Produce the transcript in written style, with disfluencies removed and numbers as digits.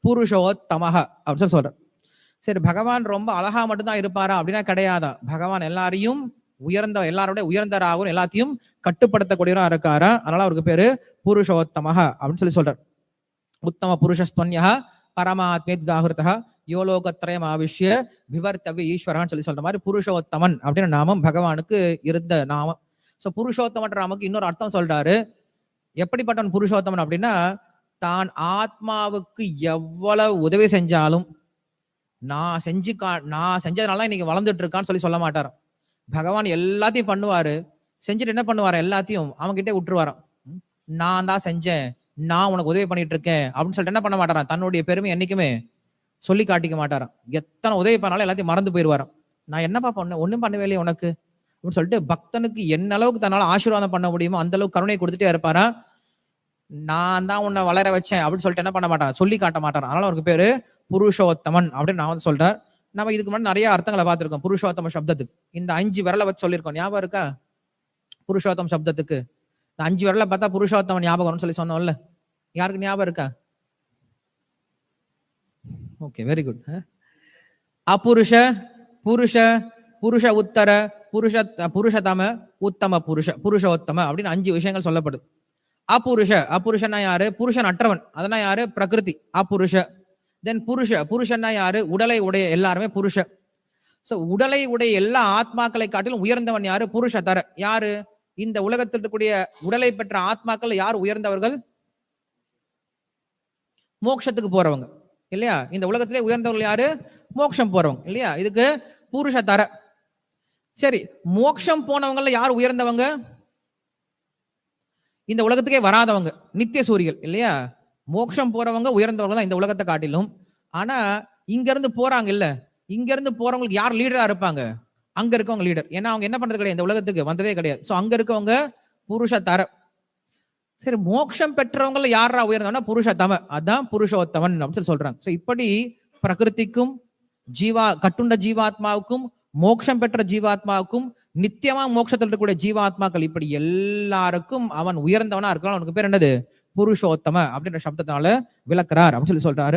புருஷோத்தமஹ அப்படின்னு சொல்லி சொல்றார். சரி, பகவான் ரொம்ப அழகா மட்டும்தான் இருப்பாரா அப்படின்னா கிடையாதா. பகவான் எல்லாரையும் எல்லாரோட உயர்ந்தராகவும் எல்லாத்தையும் கட்டுப்படுத்தக்கூடியவரா இருக்காரா. அதனால அவருக்கு பேரு புருஷோத்தமஹ அப்படின்னு சொல்லி சொல்றார். உத்தம புருஷஸ்துவன்யா பரமாத்மே துதாகிருதா யோலோகத்ரயம் ஆவிஷ்ய விவர்த்தவி ஈஸ்வரான்னு சொல்லி சொல்ற மாதிரி புருஷோத்தமன் அப்படின்னு நாமம் பகவானுக்கு இருந்த நாமம். சோ புருஷோத்தமன்ற நாமக்கு இன்னொரு அர்த்தம் சொல்றாரு. எப்படிப்பட்டவன் புருஷோத்தமன் அப்படின்னா, தான் ஆத்மாவுக்கு எவ்வளவு உதவி செஞ்சாலும் நான் செஞ்சதுனால இன்னைக்கு வளர்ந்துட்டு இருக்கான்னு சொல்லி சொல்ல மாட்டாராம். பகவான் எல்லாத்தையும் பண்ணுவாரு, செஞ்சுட்டு என்ன பண்ணுவாரு, எல்லாத்தையும் அவன்கிட்டே விட்டுருவாராம். நான் தான் செஞ்சேன், நான் உனக்கு உதவி பண்ணிட்டு இருக்கேன் அப்படின்னு சொல்லிட்டு என்ன பண்ண மாட்டாராம், தன்னுடைய பெருமை என்னைக்குமே சொல்லி காட்டிக்க மாட்டாராம். எத்தனை உதவி பண்ணாலும் எல்லாத்தையும் மறந்து போயிடுவாராம். நான் என்னப்பா பண்ண, ஒன்னும் பண்ணவே இல்லையே உனக்கு அப்படின்னு சொல்லிட்டு பக்தனுக்கு என்ன அளவுக்கு தன்னால ஆசீர்வாதம் பண்ண முடியுமோ அந்த அளவுக்கு கருணை கொடுத்துட்டே இருப்பாரா. நான் தான் உன்னை வளர வச்சேன் அப்படின்னு சொல்லிட்டு என்ன பண்ண மாட்டாரா, சொல்லி காட்ட மாட்டாரா. அதனால அவருக்கு பேரு புருஷோத்தமன் அப்படின்னு நான் வந்து சொல்றார். நம்ம இதுக்கு முன்னாடி நிறைய அர்த்தங்களை பார்த்திருக்கோம் புருஷோத்தம சப்தத்துக்கு. இந்த 5 விரலை வச்சு சொல்லியிருக்கோம், ஞாபகம் இருக்கா? புருஷோத்தம சப்தத்துக்கு இந்த 5 விரலை பார்த்தா புருஷோத்தமன் ஞாபகம்னு சொல்லி சொன்னோம்ல. யாருக்கு ஞாபகம் இருக்கா? Okay, very good. அபுருஷ, புருஷ, புருஷ உத்தர, புருஷதம, உத்தம புருஷ, புருஷோத்தம அப்படின்னு 5 விஷயங்கள் சொல்லப்படுது. அபுருஷ, அபுருஷன்னா யாரு? புருஷன் அற்றவன். அதனா யாரு? பிரகிருதி, அபுருஷ. தென் புருஷ, புருஷன்னா யாரு? உடலை உடைய எல்லாருமே புருஷ. சோ உடலை உடைய எல்லா ஆத்மாக்களை காட்டிலும் உயர்ந்தவன் யாரு? புருஷ தர. யாரு? இந்த உலகத்தில் இருக்கக்கூடிய உடலை பெற்ற ஆத்மாக்கள் யார் உயர்ந்தவர்கள்? மோட்சத்துக்கு போறவங்க இல்லையா? இந்த உலகத்திலே உயர்ந்தவர்கள் யாரு? மோட்சம் போறவங்க இல்லையா? இதுக்கு புருஷ தர. சரி, மோட்சம் போனவங்கல யார் உயர்ந்தவங்க? இந்த உலகத்துக்கே வராதவங்க, நித்திய சூரிகள் இல்லையா? மோட்சம் போறவங்க உயர்ந்தவங்க தான் இந்த உலகத்தை காட்டிலும். ஆனா இங்க இருந்து போறாங்க இல்ல, இங்க இருந்து போறவங்களுக்கு யார் லீடரா இருப்பாங்க? அங்க இருக்கவங்க லீடர். ஏன்னா அவங்க என்ன பண்றது கிடையாது, இந்த உலகத்துக்கு வந்ததே கிடையாது. சோ அங்க இருக்கவங்க புருஷ தர. சரி, மோட்சம் பெற்றவங்கள யாரா உயர்ந்தவனா? புருஷோத்தம. அதான் புருஷோத்தமன் அப்படின்னு சொல்றாங்க. சோ இப்படி பிரகிருதிக்கும் கட்டுண்ட ஜீவாத்மாவுக்கும் மோட்சம் பெற்ற ஜீவாத்மாவுக்கும் நித்தியமா மோட்சத்தில் இருக்கக்கூடிய ஜீவாத்மாக்கள் இப்படி எல்லாருக்கும் அவன் உயர்ந்தவனா இருக்கலாம். அவனுக்கு பேர் என்னது? புருஷோத்தம அப்படின்ற சப்தத்தினால விளக்குறார் அப்படின்னு சொல்லி சொல்றாரு.